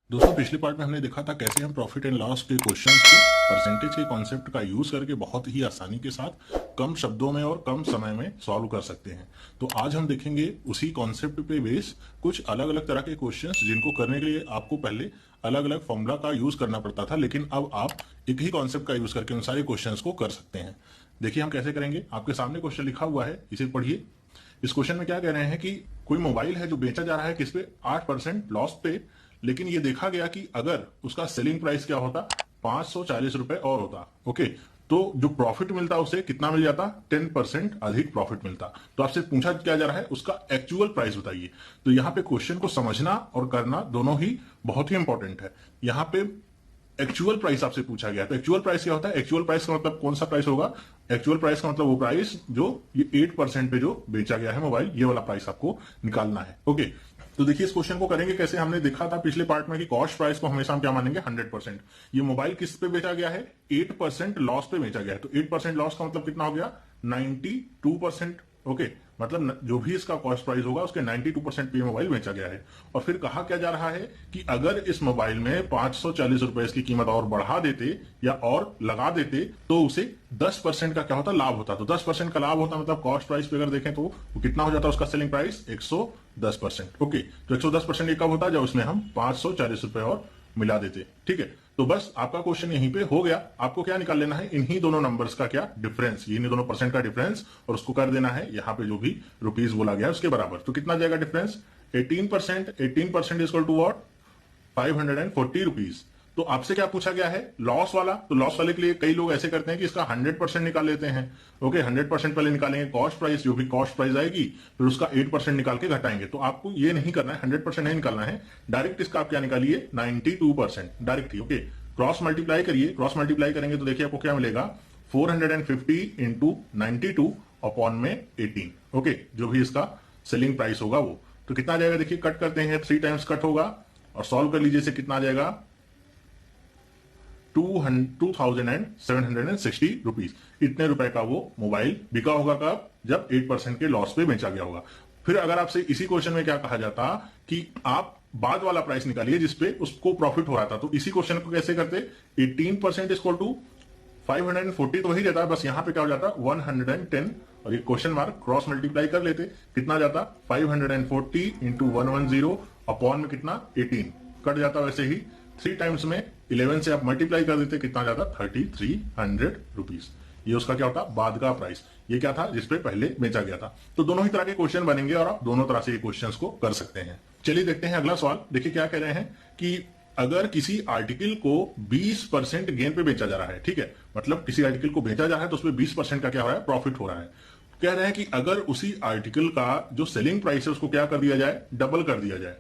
दोस्तों पिछले पार्ट में हमने देखा था कैसे हम प्रॉफिट एंड लॉस के क्वेश्चंस को परसेंटेज के कॉन्सेप्ट का यूज करके बहुत ही आसानी के साथ कम शब्दों में और कम समय में सॉल्व कर सकते हैं। तो आज हम देखेंगे उसी कॉन्सेप्ट पे बेस कुछ अलग अलग तरह के क्वेश्चंस जिनको करने के लिए आपको पहले अलग अलग फॉर्मूला का यूज करना पड़ता था, लेकिन अब आप एक ही कॉन्सेप्ट का यूज करके उन सारे क्वेश्चन को कर सकते हैं। देखिए हम कैसे करेंगे। आपके सामने क्वेश्चन लिखा हुआ है, इसे पढ़िए। इस क्वेश्चन में क्या कह रहे हैं कि कोई मोबाइल है जो बेचा जा रहा है किस पे, 8% लॉस पे, लेकिन ये देखा गया कि अगर उसका सेलिंग प्राइस क्या होता, 540 रुपए और होता। ओके, तो जो प्रॉफिट मिलता उसे कितना मिल जाता, 10% अधिक प्रॉफिट मिलता। तो आपसे पूछा क्या जा रहा है, उसका एक्चुअल प्राइस बताइए। तो यहाँ पे क्वेश्चन को समझना और करना दोनों ही बहुत ही इंपॉर्टेंट है। यहाँ पे एक्चुअल प्राइस आपसे पूछा गया। तो एक्चुअल प्राइस क्या होता है, एक्चुअल प्राइस का मतलब कौन सा प्राइस होगा, एक्चुअल प्राइस का मतलब वो प्राइस जो ये 8% पे जो बेचा गया है मोबाइल, ये वाला प्राइस आपको निकालना है। ओके, तो देखिए इस क्वेश्चन को करेंगे कैसे। हमने देखा था पिछले पार्ट में कि कॉस्ट प्राइस को हमेशा हम क्या मानेंगे, 100%। ये मोबाइल किस पे बेचा गया है, 8% लॉस पे बेचा गया है। तो 8% लॉस का मतलब कितना हो गया, 92%। ओके, मतलब जो भी इसका कॉस्ट प्राइस होगा उसके 92% पे मोबाइल बेचा गया है। और फिर कहा क्या जा रहा है कि अगर इस मोबाइल में 540 रुपए इसकी कीमत और बढ़ा देते या और लगा देते तो उसे 10% का क्या होता, लाभ होता। तो 10% का लाभ होता, मतलब कॉस्ट प्राइस पे अगर देखें तो वो कितना हो जाता उसका सेलिंग प्राइस, 110%। ओके, तो 110% ये कब होता, जब उसमें हम 540 रुपए और मिला देते। ठीक है, तो बस आपका क्वेश्चन यहीं पे हो गया। आपको क्या निकाल लेना है, इन्हीं दोनों नंबर्स का क्या डिफरेंस, इन्हीं दोनों परसेंट का डिफरेंस, और उसको कर देना है यहाँ पे जो भी रुपीज बोला गया है उसके बराबर। तो कितना जाएगा difference, 18%। 18% equal to what, 540 rupees. तो आपसे क्या पूछा गया है, लॉस वाला। तो लॉस वाले के लिए कई लोग ऐसे करते हैं कि इसका 100% निकाल लेते हैं। ओके, 100% पहले निकालेंगे कॉस्ट प्राइस, जो भी कॉस्ट प्राइस आएगी, फिर उसका 8% निकाल के घटाएंगे। तो आपको ये नहीं करना है, 100% नहीं निकालना है, डायरेक्ट इसका आप क्या निकालिए, 92% डायरेक्ट ही। ओके, क्रॉस मल्टीप्लाई करिए। क्रॉस मल्टीप्लाई करेंगे तो देखिए आपको क्या मिलेगा, 450 इंटू 92 अपॉन में 18। ओके, जो भी इसका सेलिंग प्राइस होगा वो। तो कितना आ जाएगा, देखिए कट करते हैं, 3 टाइम्स कट होगा और सॉल्व कर लीजिए, से कितना आ जाएगा, 2760 रुपीज। इतने रुपए का वो मोबाइल बिका होगा कब, जब 8% के लॉस पे बेचा गया होगा। फिर अगर आपसे इसी क्वेश्चन में क्या कहा जाता कि आप बाद वाला प्राइस निकालिए जिसपे उसको प्रॉफिट हो रहा था, तो इसी क्वेश्चन को कैसे करते, 18% इक्वल टू 540 तो वही रहता है, बस यहां पे क्या हो जाता 110 और ये क्वेश्चन मार्क क्रॉस मल्टीप्लाई कर लेते, कितना जाता 540 इंटू 110 अपॉन में कितना 18, कट जाता वैसे ही 3 टाइम्स में 11 से आप मल्टीप्लाई कर देते, कितना जाता 3300 रुपीज। ये उसका क्या होता, बाद का प्राइस। ये क्या था, जिसपे पहले बेचा गया था। तो दोनों ही तरह के क्वेश्चन बनेंगे और आप दोनों तरह से ये क्वेश्चंस को कर सकते हैं। चलिए देखते हैं अगला सवाल। देखिए क्या कह रहे हैं कि अगर किसी आर्टिकल को 20% गेन पे बेचा जा रहा है, ठीक है, मतलब किसी आर्टिकल को बेचा जा रहा है तो उसमें 20% का क्या हो रहा है, प्रॉफिट हो रहा है। कह रहे हैं कि अगर उसी आर्टिकल का जो सेलिंग प्राइस है उसको क्या कर दिया जाए, डबल कर दिया जाए,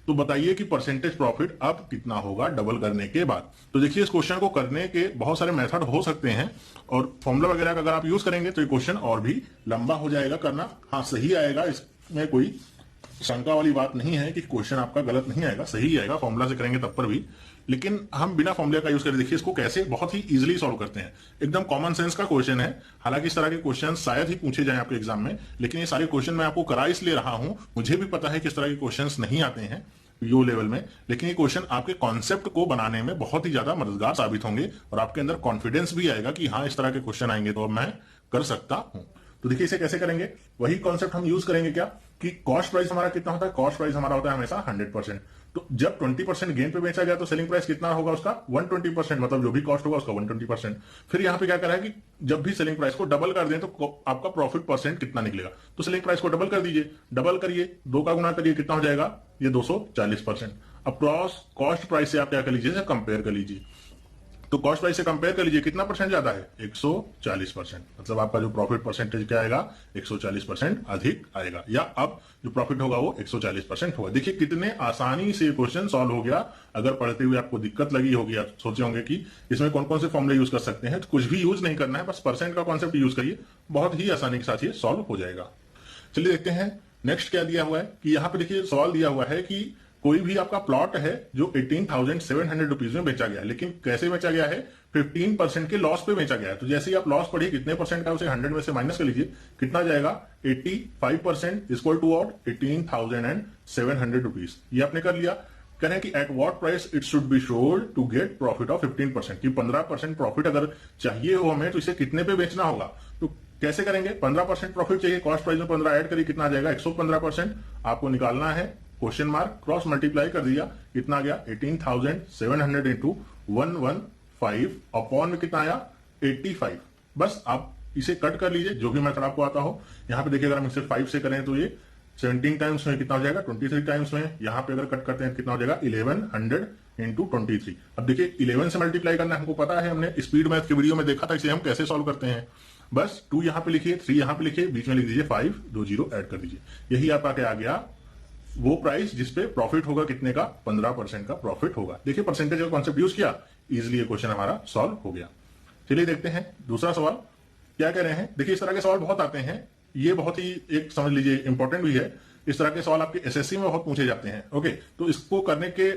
तो बताइए कि परसेंटेज प्रॉफिट अब कितना होगा डबल करने के बाद। तो देखिए इस क्वेश्चन को करने के बहुत सारे मेथड हो सकते हैं और फॉर्मूला वगैरह का अगर आप यूज करेंगे तो ये क्वेश्चन और भी लंबा हो जाएगा करना। हाँ, सही आएगा, इसमें कोई शंका वाली बात नहीं है कि क्वेश्चन आपका गलत नहीं आएगा, सही आएगा, फॉर्मूला से करेंगे तब पर भी। लेकिन हम बिना फॉर्मूले का यूज करें, देखिए इसको कैसे बहुत ही इजीली सॉल्व करते हैं। एकदम कॉमन सेंस का क्वेश्चन है। हालांकि इस तरह के क्वेश्चन शायद ही पूछे जाएं आपके एग्जाम में, लेकिन ये सारे क्वेश्चन मैं आपको करा इसलिए रहा हूं, मुझे भी पता है कि इस तरह के क्वेश्चन नहीं आते हैं यू लेवल में, लेकिन ये क्वेश्चन आपके कॉन्सेप्ट को बनाने में बहुत ही ज्यादा मददगार साबित होंगे और आपके अंदर कॉन्फिडेंस भी आएगा कि हाँ, इस तरह के क्वेश्चन आएंगे तो अब मैं कर सकता हूं। तो देखिए इसे कैसे करेंगे, वही कॉन्सेप्ट हम यूज करेंगे क्या, कि कॉस्ट प्राइस हमारा कितना होता है, कॉस्ट प्राइस हमारा होता है हमेशा 100%। तो जब 20% गेन पे बेचा गया तो सेलिंग प्राइस कितना होगा उसका, 120%, मतलब जो भी कॉस्ट होगा उसका 120%। फिर यहाँ पे क्या करा है कि जब भी सेलिंग प्राइस को डबल कर दें तो आपका प्रॉफिट परसेंट कितना निकलेगा, तो सेलिंग प्राइस को डबल कर दीजिए, डबल करिए, 2 का गुना करिए, कितना हो जाएगा, ये 240%। अब क्रॉस कॉस्ट प्राइस से आप क्या कर लीजिए, कंपेयर कर लीजिए। तो कॉस्ट प्राइस से कंपेयर कर लीजिए, कितना परसेंट ज्यादा है, 140%। मतलब आपका जो प्रॉफिट परसेंटेज क्या आएगा, 140% अधिक आएगा, या अब जो प्रॉफिट होगा वो 140% होगा। देखिए कितने आसानी से क्वेश्चन सॉल्व हो गया। अगर पढ़ते हुए आपको दिक्कत लगी होगी, आप सोचे होंगे कि इसमें कौन कौन से फॉर्मूले यूज कर सकते हैं, तो कुछ भी यूज नहीं करना है, बस परसेंट का कॉन्सेप्ट यूज करिए, बहुत ही आसानी के साथ ये सॉल्व हो जाएगा। चलिए देखते हैं नेक्स्ट क्या दिया हुआ है, कि यहाँ पे देखिए सवाल दिया हुआ है कि कोई भी आपका प्लॉट है जो 18,700 रुपीज में बेचा गया है, लेकिन कैसे बेचा गया है, 15% के लॉस पे बेचा गया है। तो जैसे ही आप लॉस पढ़िए कितने परसेंट का, उसे 100 में से माइनस कर लीजिए, कितना जाएगा, 85% इक्वल टू और 18,700 रुपीज। ये आपने कर लिया। कह रहे हैं कि at what price it should be sold to get profit of 15%, कि 15% प्रॉफिट अगर चाहिए हो हमें तो इसे कितने पे बेचना होगा। तो कैसे करेंगे, 15% प्रॉफिट चाहिए, कॉस्ट प्राइस में 15 ऐड करिए, कितना आ जाएगा 115%। आपको निकालना है, क्वेश्चन मार्क क्रॉस मल्टीप्लाई कर दिया, कितना आ गया 18,700 इंटू 115 अपॉन में कितना आया 85। बस आप इसे कट कर लीजिए, जो भी मेथड आपको आता हो। यहाँ पे देखिए अगर हम इसे 5 से करें तो ये 17 टाइम्स में कितना हो जाएगा 23 टाइम्स में। यहाँ पे अगर कट करते हैं कितना हो जाएगा 1100 इंटू 23। अब देखिए 11 से मल्टीप्लाई करना हमको पता है, हमने स्पीड मैथ के वीडियो में देखा था, इसे हम कैसे सॉल्व करते हैं। बस 2 यहाँ पे लिखिए, 3 यहाँ पे लिखिए, बीच में लिख दीजिए 5, 2 0 ऐड कर दीजिए। यही आपका क्या आ गया, वो प्राइस जिसपे प्रॉफिट होगा कितने का, 15% का प्रॉफिट होगा। देखिए परसेंटेज का कॉन्सेप्ट यूज किया, इजिली ये क्वेश्चन हमारा सॉल्व हो गया। चलिए देखते हैं दूसरा सवाल क्या कह रहे हैं। देखिए इस तरह के सवाल बहुत आते हैं, ये बहुत ही एक समझ लीजिए इंपॉर्टेंट भी है। इस तरह के सवाल आपके एसएससी में बहुत पूछे जाते हैं। ओके, तो इसको करने के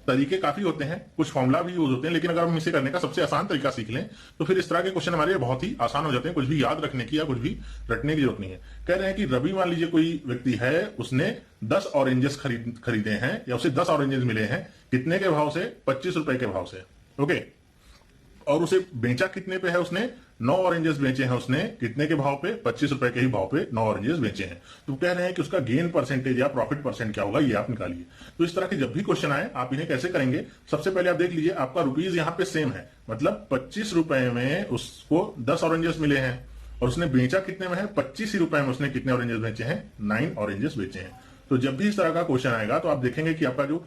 तरीके काफी होते हैं, कुछ फॉर्मूला भी यूज होते हैं, लेकिन अगर हम इसे करने का सबसे आसान तरीका सीख लें तो फिर इस तरह के क्वेश्चन हमारे बहुत ही आसान हो जाते हैं, कुछ भी याद रखने की या कुछ भी रटने की जरूरत नहीं है। कह रहे हैं कि रवि मान लीजिए कोई व्यक्ति है, उसने 10 ऑरेंजेस खरीदे हैं या उसे 10 ऑरेंजेस मिले हैं, कितने के भाव से, 25 रुपए के भाव से। ओके, और उसे बेचा कितने पे है, उसने 9 ऑरेंजेस बेचे हैं, उसने कितने के भाव पे, 25 रुपए के ही भाव पे 9 ऑरेंजेस बेचे हैं। तो कह रहे हैं कि उसका गेन परसेंटेज या प्रॉफिट परसेंट क्या होगा, ये आप निकालिए। तो इस तरह के जब भी क्वेश्चन आए आप इन्हें कैसे करेंगे, सबसे पहले आप देख लीजिए आपका रुपीज यहाँ पे सेम है, मतलब 25 रुपए में उसको 10 ऑरेंजेस मिले हैं और उसने बेचा कितने में है, 25 ही रुपए में उसने कितने ऑरेंजेस बेचे हैं, 9 ऑरेंजेस बेचे हैं। तो जब भी इस तरह का क्वेश्चन आएगा तो आप देखेंगे कि आपका जो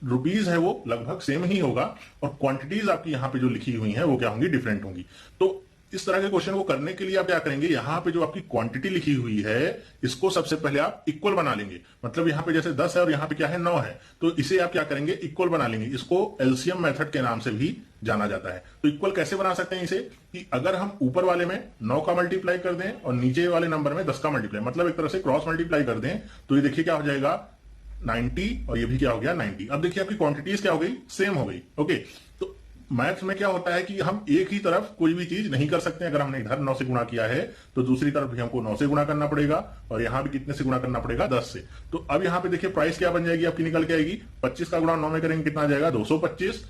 रुपीज है वो लगभग सेम ही होगा और क्वांटिटीज आपकी यहाँ पे जो लिखी हुई है वो क्या होंगी, डिफरेंट होंगी। तो इस तरह के क्वेश्चन को करने के लिए आप क्या करेंगे, यहाँ पे जो आपकी क्वांटिटी लिखी हुई है इसको सबसे पहले आप इक्वल बना लेंगे। मतलब यहाँ पे जैसे 10 है और यहाँ पे क्या है 9 है, तो इसे आप क्या करेंगे, इक्वल बना लेंगे। इसको एलसीएम मेथड के नाम से भी जाना जाता है। तो इक्वल कैसे बना सकते हैं इसे, कि अगर हम ऊपर वाले में 9 का मल्टीप्लाई कर दें और नीचे वाले नंबर में 10 का मल्टीप्लाई, मतलब एक तरह से क्रॉस मल्टीप्लाई कर दें, तो ये देखिए क्या हो जाएगा 90 और ये भी क्या हो गया 90। अब देखिए आपकी क्वांटिटीज क्या हो गई, सेम हो गई। ओके, तो मैथ्स में क्या होता है कि हम एक ही तरफ कोई भी चीज नहीं कर सकते। अगर हमने इधर 9 से गुणा किया है तो दूसरी तरफ भी हमको 9 से गुणा करना पड़ेगा और यहां भी कितने से गुणा करना पड़ेगा, 10 से। तो अब यहां पे देखिए प्राइस क्या बन जाएगी आपकी, निकल के आएगी 25 का गुणा 9 में करेंगे कितना आ जाएगा 225,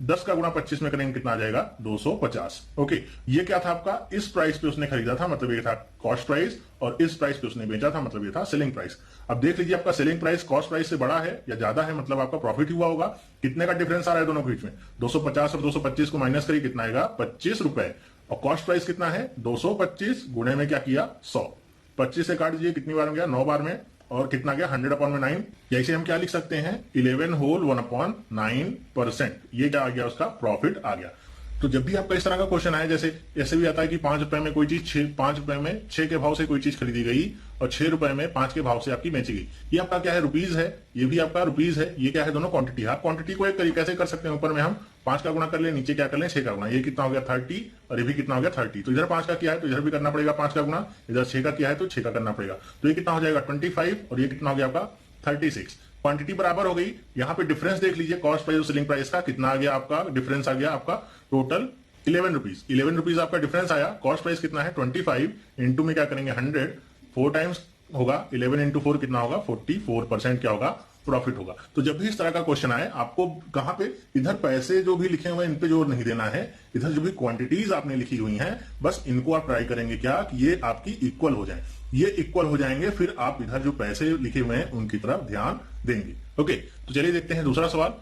10 का गुणा 25 में करेंगे कितना आ जाएगा 250। ओके, ये क्या था आपका, इस प्राइस पे उसने खरीदा था, मतलब ये था कॉस्ट प्राइस, और इस प्राइस पे उसने बेचा था, मतलब ये था सेलिंग प्राइस। अब देख लीजिए आपका सेलिंग प्राइस कॉस्ट प्राइस से बड़ा है या ज्यादा है, मतलब आपका प्रॉफिट हुआ होगा। कितने का डिफरेंस आ रहा है दोनों के बीच में, 250 और 225 को माइनस करिए कितना आएगा 25 रुपए, और कॉस्ट प्राइस कितना है 225, गुणे में क्या किया 100, 25 से काट दीजिए कितनी बार में गया 9 बार में, और कितना गया 100 अपॉन में 9। या इसे हम क्या लिख सकते हैं 11 होल 1/9%, ये क्या आ गया उसका प्रॉफिट आ गया। तो जब भी आपका इस तरह का क्वेश्चन आए, जैसे ऐसे भी आता है कि 5 रुपए में कोई चीज 5 रुपए में 6 के भाव से कोई चीज खरीदी गई और 6 रुपए में 5 के भाव से आपकी बेची गई, ये आपका क्या है रुपीज है, ये भी आपका रुपीज है, ये क्या है दोनों क्वांटिटी है। आप क्वांटिटी को एक तरीके से कर सकते हैं, ऊपर में हम 5 का गुणा कर ले, नीचे क्या कर ले 6 का गुणा, ये कितना हो गया 30 और ये भी कितना हो गया 30। तो इधर 5 का किया है तो इधर भी करना पड़ेगा 5 का गुणा, इधर 6 का किया है तो 6 का करना पड़ेगा। तो ये कितना हो जाएगा 25 और ये कितना हो गया आपका 36। क्वांटिटी बराबर हो गई। यहाँ पे डिफरेंस देख लीजिए, कॉस्ट प्राइस और सेलिंग प्राइस का कितना आ गया आपका, डिफरेंस आ गया आपका टोटल 11 रुपीज। 11 रुपीज आपका डिफरेंस आया। कॉस्ट प्राइस कितना है 25, इंटू में क्या करेंगे 100, 4 टाइम्स होगा 11 इंटू 4 कितना होगा 44% क्या होगा प्रॉफिट होगा। तो जब भी इस तरह का क्वेश्चन आए आपको कहां पे, इधर पैसे जो भी लिखे हुए हैं इन पे जोर नहीं देना है, इधर जो भी क्वांटिटीज आपने लिखी हुई हैं बस इनको आप ट्राई करेंगे क्या कि ये आपकी इक्वल हो जाए। ये इक्वल हो जाएंगे फिर आप इधर जो पैसे लिखे हुए हैं उनकी तरफ ध्यान देंगे। ओके, तो चलिए देखते हैं दूसरा सवाल।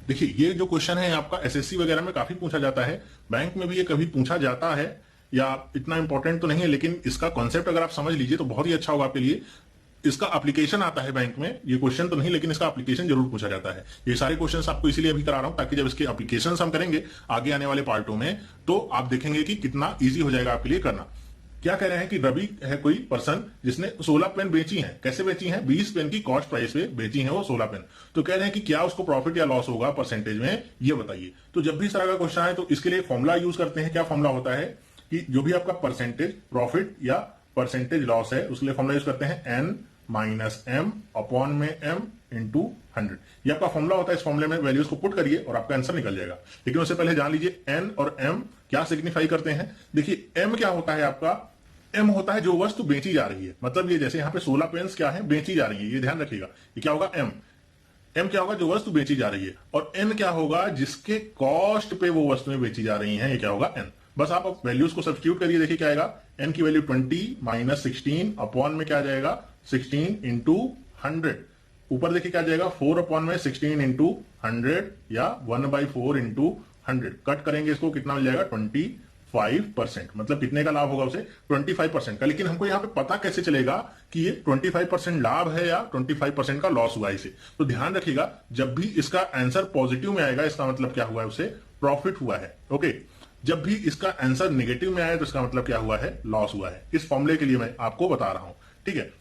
देखिए ये जो क्वेश्चन है आपका एसएससी वगैरह में काफी पूछा जाता है, बैंक में भी ये कभी पूछा जाता है, या इतना इंपॉर्टेंट तो नहीं है, लेकिन इसका कॉन्सेप्ट अगर आप समझ लीजिए तो बहुत ही अच्छा होगा आपके लिए। इसका एप्लीकेशन आता है बैंक में, ये क्वेश्चन तो नहीं लेकिन इसका एप्लीकेशन जरूर पूछा जाता है। ये सारे क्वेश्चंस आपको इसीलिए अभी करा रहा हूं ताकि जब इसके एप्लीकेशंस हम करेंगे आगे आने वाले पार्टों में तो आप देखेंगे कि कितना इजी हो जाएगा आपके लिए करना। क्या कह रहे हैं कि रवि है कोई पर्सन जिसने 16 पेन बेची हैं। कैसे बेची हैं, 20 पेन की कॉस्ट प्राइस पे बेची हैं वो 16 पेन। तो कह रहे हैं कि क्या उसको प्रॉफिट या लॉस होगा परसेंटेज में, ये बताइए। तो जब भी इस तरह का क्वेश्चन आए तो इसके लिए फॉर्मुला यूज करते हैं। क्या फॉर्मुला होता है कि जो भी आपका परसेंटेज प्रॉफिट या परसेंटेज लॉस है उसके लिए फॉर्मुला यूज करते हैं n माइनस m अपॉन में m इंटू 100। ये आपका फॉर्मुला होता है। इस फॉर्मुले में वैल्यूज को पुट करिए और आपका आंसर निकल जाएगा। लेकिन उससे पहले जान लीजिए n और m क्या सिग्निफाई करते हैं। देखिए m क्या होता है आपका, m होता है जो वस्तु बेची जा रही है। मतलब ये जैसे यहाँ पे 16 पेन्स क्या है बेची जा रही है, ये ध्यान रखिएगा। ये क्या होगा m। एम क्या होगा, जो वस्तु बेची जा रही है, और एन क्या होगा, जिसके कॉस्ट पे वो वस्तुएं बेची जा रही हैं, ये क्या होगा, एन। बस आप वैल्यूज को सब्स्टिट्यूट करिए, देखिए क्या आएगा, एन की वैल्यू 20 माइनस 16 अपॉन में क्या आ जाएगा, 16 इंटू 100। ऊपर देखिए क्या आ जाएगा, 4 अपॉन में 16 इंटू 100 या 1/4 इंटू 100। कट करेंगे इसको, कितना मिल जाएगा, 25%। मतलब कितने का लाभ होगा उसे, 25% का। लेकिन हमको यहाँ पे पता कैसे चलेगा कि ये 25% लाभ है या 25% का लॉस हुआ इसे। तो ध्यान रखिएगा, जब भी इसका आंसर पॉजिटिव में आएगा, इसका मतलब क्या हुआ है, उसे प्रॉफिट हुआ है। ओके, जब भी इसका आंसर नेगेटिव में आया तो इसका मतलब क्या हुआ है, लॉस हुआ है। इस फॉर्मूले के लिए मैं आपको बता रहा हूं, ठीक है।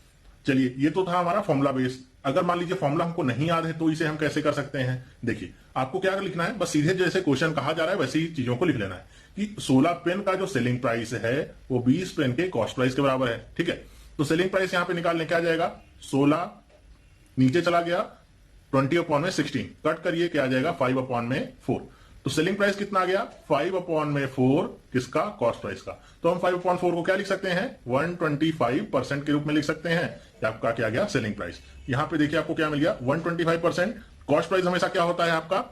चलिए, ये तो था हमारा फॉर्मूला बेस। अगर मान लीजिए फॉर्मूला हमको नहीं याद है तो इसे हम कैसे कर सकते हैं। देखिए, आपको क्या लिखना है, बस सीधे जैसे क्वेश्चन कहा जा रहा है वैसे ही चीजों को लिख लेना है कि 16 पेन का जो सेलिंग प्राइस है वो 20 पेन के कॉस्ट प्राइस के बराबर है, ठीक है। तो सेलिंग प्राइस यहां पे निकालने क्या जाएगा, 16 नीचे चला गया, 20 अपॉन में 16 कट करिए, क्या आ जाएगा, 5 अपॉन में 4। तो सेलिंग प्राइस कितना आ गया, 5 अपॉन में 4, किसका, कॉस्ट प्राइस का। तो हम 5 अपॉन 4 को क्या लिख सकते हैं, 125% के रूप में लिख सकते हैं। आपका क्या गया, सेलिंग प्राइस। यहां पे देखिए आपको क्या मिल गया, 125%। कॉस्ट प्राइस हमेशा क्या होता है आपका,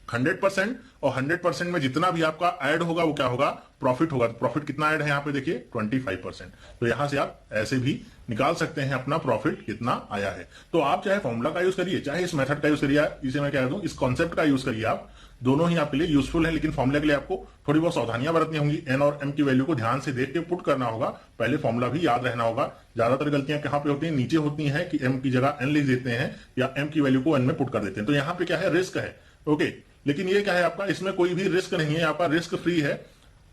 100%, और 100% में जितना भी आपका ऐड होगा वो क्या होगा, प्रॉफिट होगा। तो प्रॉफिट कितना ऐड है यहाँ पे देखिए, 25%। तो यहां से आप ऐसे भी निकाल सकते हैं अपना प्रॉफिट कितना आया है। तो आप चाहे फॉर्मूला का यूज करिए, चाहे इस मेथड का यूज करिए, इसे मैं कह दूं इस कॉन्सेप्ट का यूज करिए, आप दोनों ही आपके लिए यूजफुल है। लेकिन फॉर्मूला के लिए आपको थोड़ी बहुत सावधानियां बरतनी होंगी। एन और एम की वैल्यू को ध्यान से देख के पुट करना होगा, पहले फॉर्मूला भी याद रहना होगा। ज्यादातर गलतियां कहां पे होती हैं, नीचे होती हैं कि एम की जगह एन लिख देते हैं या एम की वैल्यू को एन में पुट कर देते हैं। तो यहाँ पे क्या है, रिस्क है। ओके, लेकिन ये क्या है आपका, इसमें कोई भी रिस्क नहीं है, आपका रिस्क फ्री है।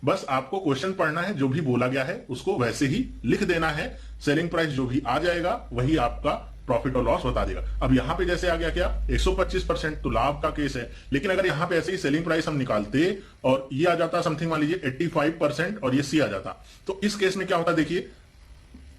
बस आपको क्वेश्चन पढ़ना है, जो भी बोला गया है उसको वैसे ही लिख देना है। सेलिंग प्राइस जो भी आ जाएगा वही आपका प्रॉफिट और लॉस बता देगा। अब यहां पे जैसे आ गया क्या, 125%, तो लाभ का केस है। लेकिन अगर यहां पे ऐसे ही सेलिंग प्राइस हम निकालते और ये आ जाता समथिंग मान लीजिए 85% और ये सी आ जाता, तो इस केस में क्या होता, देखिए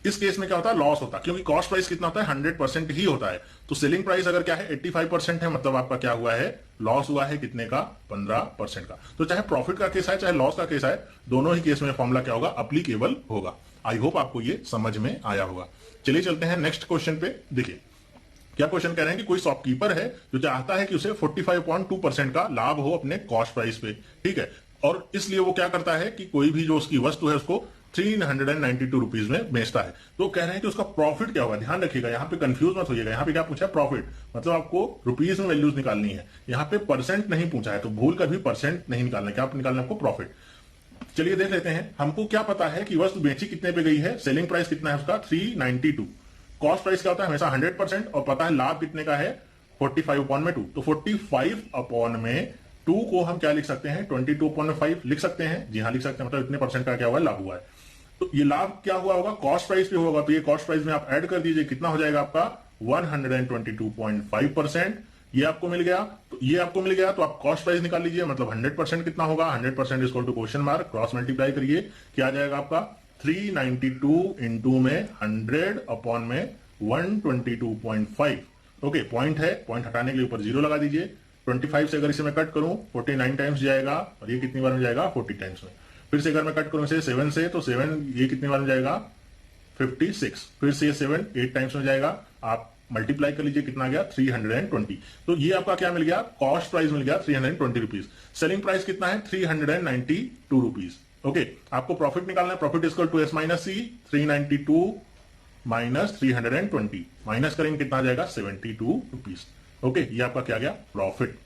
इस केस में क्या होता है, लॉस होता, क्योंकि कॉस्ट प्राइस कितना होता है, 100% ही होता है। तो सेलिंग प्राइस अगर क्या है 85% है, मतलब आपका क्या हुआ है, लॉस हुआ है, कितने का, 15% का। तो चाहे प्रॉफिट का केस है चाहे लॉस का केस है, दोनों ही केस में फॉर्मूला क्या होगा, अप्लीकेबल होगा। आई होप आपको ये समझ में आया होगा। चलिए चलते हैं नेक्स्ट क्वेश्चन पे। देखिए क्या क्वेश्चन कह रहे हैं कि कोई शॉपकीपर है जो चाहता है कि उसे 45.2% का लाभ हो अपने कॉस्ट प्राइस पे, ठीक है। और इसलिए वो क्या करता है कि कोई भी जो उसकी वस्तु है उसको 392 रुपीज में बेचता है। तो कह रहे हैं कि उसका प्रॉफिट क्या होगा। ध्यान रखिएगा, यहाँ पे कंफ्यूज मत होइएगा। यहाँ पे क्या पूछा है, प्रॉफिट, मतलब आपको रुपीज में वैल्यूज निकालनी है। यहाँ पे परसेंट नहीं पूछा है, तो भूल कर भी परसेंट नहीं निकालना, क्या निकालना है आपको, प्रॉफिट। चलिए देख लेते हैं। हमको क्या पता है कि वस्तु बेची कितने पे गई है, सेलिंग प्राइस कितना है उसका, 392। कॉस्ट प्राइस क्या होता है, हमेशा 100%, और पता है लाभ कितने का है, 45 अपॉन में 2। तो 45 अपॉन में 2 को हम क्या लिख सकते हैं, 22 अपॉन में 5 लिख सकते हैं। जी हाँ लिख सकते हैं, मतलब इतने परसेंट का क्या हुआ है, लाभ हुआ है। तो ये लाभ क्या हुआ होगा, कॉस्ट प्राइस पे होगा। तो ये कॉस्ट प्राइस में आप ऐड कर दीजिए, कितना हो जाएगा आपका, 122.5%। ये आपको मिल गया, तो ये आपको मिल गया, तो आप कॉस्ट प्राइस निकाल लीजिए, मतलब 100% कितना होगा, 100% equal to question mark, cross multiply करिए, क्या आ जाएगा आपका, 392 इंटू में 100 अपॉन में 122.5। ओके, पॉइंट है, पॉइंट हटाने के लिए ऊपर 0 लगा दीजिए। 25 से अगर इसे मैं कट करूं 49 टाइम्स जाएगा, और ये कितनी बार में जाएगा, 40 टाइम्स में। फिर से अगर मैं कट करूं इसे 7 से, तो 7 ये कितनी बार में जाएगा, 56। फिर से ये 7 8 टाइम्स में जाएगा। आप मल्टीप्लाई कर लीजिए, कितना गया, 320। तो ये आपका क्या मिल गया, कॉस्ट प्राइस मिल गया 320 रुपीज। सेलिंग प्राइस कितना है, 392 रुपीज। ओके, आपको प्रॉफिट निकालना है, profit equal to S minus C, 392 minus 320, minus करेंगे कितना आ जाएगा, 72 रुपीज। ओके, ये आपका क्या गया, प्रॉफिट।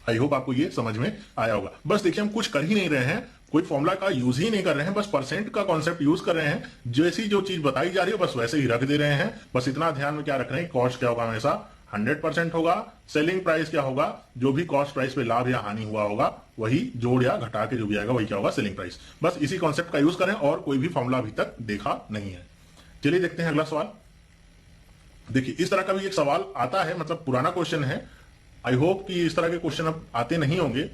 आई होप आपको ये समझ में आया होगा। बस देखिए, हम कुछ कर ही नहीं रहे हैं, कोई फॉर्मूला का यूज ही नहीं कर रहे हैं, बस परसेंट का कॉन्सेप्ट यूज कर रहे हैं। जैसी जो चीज बताई जा रही है बस वैसे ही रख दे रहे हैं। बस इतना ध्यान में क्या रख रहे हैं, कॉस्ट क्या होगा, हमेशा 100% होगा। सेलिंग प्राइस क्या होगा, जो भी कॉस्ट प्राइस पे लाभ या हानि हुआ होगा वही जोड़ या घटा के जो भी आएगा वही क्या होगा, सेलिंग प्राइस। बस इसी कॉन्सेप्ट का यूज करें, और कोई भी फॉर्मूला अभी तक देखा नहीं है। चलिए देखते हैं अगला सवाल। देखिए इस तरह का भी एक सवाल आता है, मतलब पुराना क्वेश्चन है। आई होप कि इस तरह के क्वेश्चन अब आते नहीं होंगे,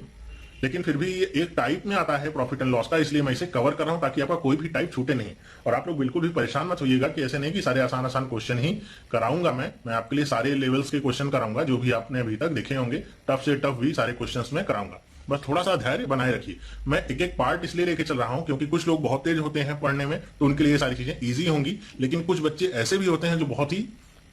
लेकिन फिर भी एक टाइप में आता है प्रॉफिट एंड लॉस का, इसलिए मैं इसे कवर कर रहा हूं ताकि आपका कोई भी टाइप छूटे नहीं। और आप लोग बिल्कुल भी परेशान मत होइएगा कि ऐसे नहीं कि सारे आसान आसान क्वेश्चन ही कराऊंगा। मैं आपके लिए सारे लेवल्स के क्वेश्चन कराऊंगा, जो भी आपने अभी तक देखे होंगे। टफ से टफ भी सारे क्वेश्चन में कराऊंगा। बस थोड़ा सा धैर्य बनाए रखिए। मैं एक एक पार्ट इसलिए लेके चल रहा हूं क्योंकि कुछ लोग बहुत तेज होते हैं पढ़ने में, तो उनके लिए ये सारी चीजें ईजी होंगी। लेकिन कुछ बच्चे ऐसे भी होते हैं जो बहुत ही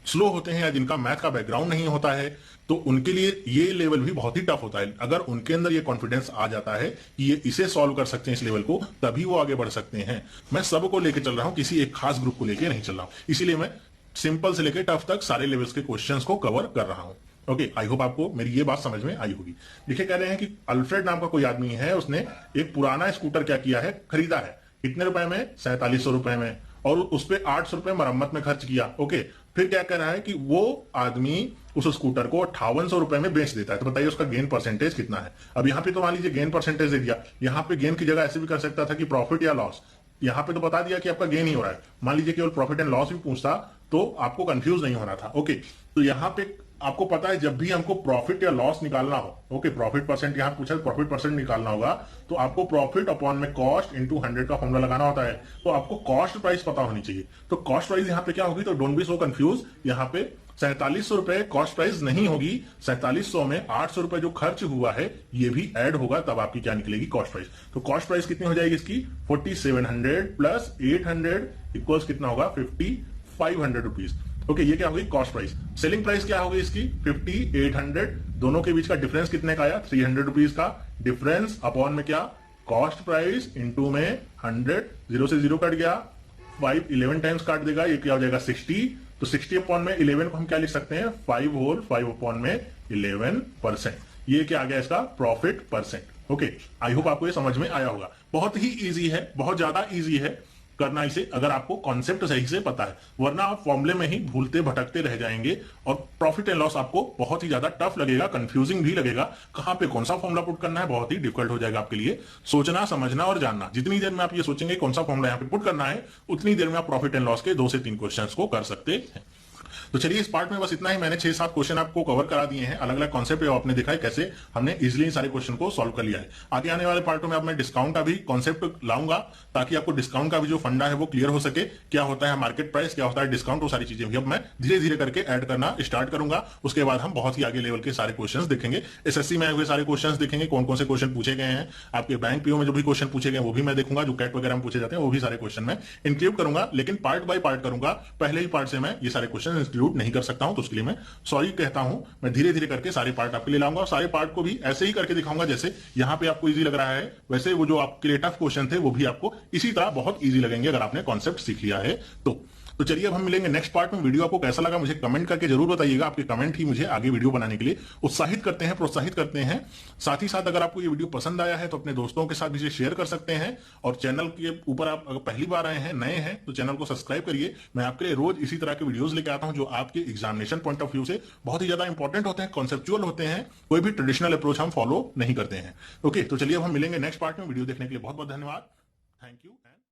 स्लो होते हैं या जिनका मैथ का बैकग्राउंड नहीं होता है, तो उनके लिए ये लेवल भी बहुत ही टफ होता है। अगर उनके अंदर ये कॉन्फिडेंस आ जाता है कि ये इसे सॉल्व कर सकते हैं इस लेवल को, तभी वो आगे बढ़ सकते हैं। मैं सबको लेकर चल रहा हूं, किसी एक खास ग्रुप को लेकर नहीं चल रहा हूं, इसीलिए मैं सिंपल से लेकर टफ तक सारे लेवल्स के क्वेश्चंस को कवर कर रहा हूं। ओके, आई होप आपको मेरी ये बात समझ में आई होगी। देखिए, कह रहे हैं कि अल्फ्रेड नाम का कोई आदमी है, उसने एक पुराना स्कूटर क्या किया है, खरीदा है। कितने रुपए में? 4700 रुपए में, और उस पे 800 रुपए मरम्मत में खर्च किया। ओके, फिर क्या कह रहा है कि वो आदमी उस स्कूटर को 5800 रुपए में बेच देता है। तो बताइए उसका गेन परसेंटेज कितना है। अब यहाँ पे तो मान लीजिए गेन परसेंटेज दे दिया, यहाँ पे गेन की जगह ऐसे भी कर सकता था कि प्रॉफिट या लॉस। यहाँ पे तो बता दिया कि आपका गेन ही हो रहा है। मान लीजिए केवल प्रॉफिट एंड लॉस भी पूछता तो आपको कंफ्यूज नहीं होना था। ओके, तो यहाँ पे आपको पता है जब भी हमको प्रॉफिट या लॉस निकालना हो, ओके, प्रॉफिट परसेंट यहाँ पूछा, प्रॉफिट परसेंट निकालना होगा तो आपको प्रॉफिट अपॉन में कॉस्ट इंटू 100 का फॉर्मूला लगाना होता है। तो आपको कॉस्ट प्राइस पता होनी चाहिए। तो कॉस्ट प्राइस यहाँ पे क्या होगी, तो डोंट बी सो कंफ्यूज, यहाँ पे 4700 रुपए कॉस्ट प्राइस नहीं होगी। 4700 में 800 रुपए जो खर्च हुआ है ये भी ऐड होगा, तब आपकी क्या निकलेगी, कॉस्ट प्राइस। तो कॉस्ट प्राइस कितनी हो जाएगी इसकी, 4700 प्लस 800 इक्वल्स कितना होगा, 5500 रुपीज। ओके, ये क्या होगी, कॉस्ट प्राइस। सेलिंग प्राइस क्या होगी इसकी, 5800। दोनों के बीच का डिफरेंस कितने का आया, 300 रुपीज का डिफरेंस अपॉन में क्या, कॉस्ट प्राइस इंटू में 100, 0 से 0 कट गया, 5 11 टाइम्स काट देगा, ये क्या हो जाएगा 60। तो 60 अपॉन में 11 को हम क्या लिख सकते हैं, 5 होल 5 अपॉन में 11%। ये क्या आ गया इसका profit percent. Okay, I hope आपको ये समझ में आया होगा। बहुत ही इजी है, बहुत ज्यादा इजी है करना इसे, अगर आपको कॉन्सेप्ट सही से पता है, वरना आप फॉर्मूले में ही भूलते भटकते रह जाएंगे और प्रॉफिट एंड लॉस आपको बहुत ही ज्यादा टफ लगेगा, कंफ्यूजिंग भी लगेगा। कहां पे कौन सा फॉर्मूला पुट करना है बहुत ही डिफिकल्ट हो जाएगा आपके लिए सोचना, समझना और जानना। जितनी देर में आप ये सोचेंगे कौन सा फॉर्मूला यहाँ पे पुट करना है, उतनी देर में आप प्रॉफिट एंड लॉस के 2 से 3 क्वेश्चंस को कर सकते हैं। तो चलिए, इस पार्ट में बस इतना ही। मैंने 6-7 क्वेश्चन आपको कवर करा दिए हैं, अलग अलग कॉन्सेप्ट है, आपने देखा है कैसे हमने इजिली सारे क्वेश्चन को सॉल्व कर लिया है। आगे आने वाले पार्टों में अब मैं डिस्काउंट का भी कॉन्सेप्ट लाऊंगा, ताकि आपको डिस्काउंट का भी जो फंडा है वो क्लियर हो सके। क्या होता है मार्केट प्राइस, क्या होता है डिस्काउंट, वो सारी चीजें भी अब मैं धीरे धीरे करके ऐड करना स्टार्ट करूंगा। उसके बाद हम बहुत ही आगे लेवल के सारे क्वेश्चन देखेंगे। एसएससी में आए हुए सारे क्वेश्चन देखेंगे, कौन कौन से क्वेश्चन पूछे गए हैं। आपके बैंक पीओ में जो भी क्वेश्चन पूछे गए वो भी मैं देखूंगा, जो कैट वगैरह में पूछे जाते हैं वो भी सारे क्वेश्चन में इंक्लूड करूंगा। लेकिन पार्ट बाय पार्ट करूंगा, पहले ही पार्ट से मैं ये सारे क्वेश्चन इंक्लूड नहीं कर सकता हूं, तो उसके लिए मैं सॉरी कहता हूं। मैं धीरे धीरे करके सारे पार्ट आपके लिए लाऊंगा, और सारे पार्ट को भी ऐसे ही करके दिखाऊंगा जैसे यहां पे आपको इजी लग रहा है, वैसे वो जो आपके लिए टफ क्वेश्चन थे वो भी आपको इसी तरह बहुत इजी लगेंगे अगर आपने कॉन्सेप्ट सीख लिया है तो चलिए अब हम मिलेंगे नेक्स्ट पार्ट में। वीडियो आपको कैसा लगा मुझे कमेंट करके जरूर बताइएगा। आपके कमेंट ही मुझे आगे वीडियो बनाने के लिए उत्साहित करते हैं, प्रोत्साहित करते हैं। साथ ही साथ अगर आपको ये वीडियो पसंद आया है तो अपने दोस्तों के साथ भी इसे शेयर कर सकते हैं। और चैनल के ऊपर आप अगर पहली बार आए हैं, नए हैं, तो चैनल को सब्सक्राइब करिए। मैं आपके लिए रोज इसी तरह के वीडियोस लेके आता हूं जो आपके एग्जामिनेशन पॉइंट ऑफ व्यू से बहुत ही ज्यादा इंपॉर्टेंट होते हैं, कॉन्सेप्चुअल होते हैं। कोई भी ट्रेडिशनल अप्रोच हम फॉलो नहीं करते हैं। ओके, तो चलिए अब हम मिलेंगे नेक्स्ट पार्ट में। वीडियो देखने के लिए बहुत बहुत धन्यवाद। Thank you.